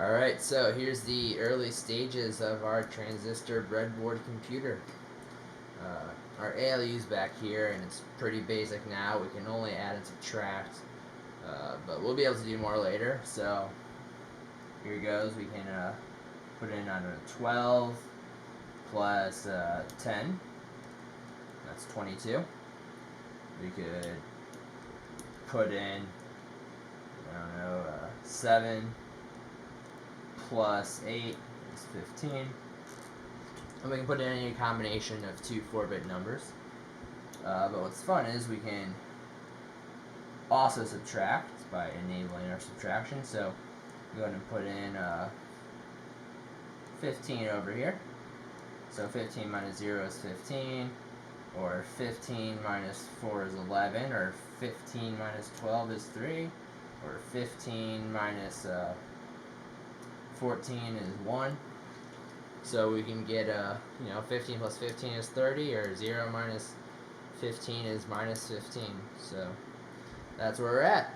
Alright, so here's the early stages of our transistor breadboard computer. Our ALU's back here, and it's pretty basic now. We can only add and subtract, but we'll be able to do more later. So here goes. We can put in under 12 plus 10. That's 22. We could put in, 7 plus 8 is 15. And we can put in any combination of two 4-bit numbers. But what's fun is we can also subtract by enabling our subtraction. So go ahead and put in 15 over here. So 15 minus 0 is 15, or 15 minus 4 is 11, or 15 minus 12 is 3, or 15 minus 14 is 1. So we can get 15 plus 15 is 30, or 0 minus 15 is minus 15. So that's where we're at.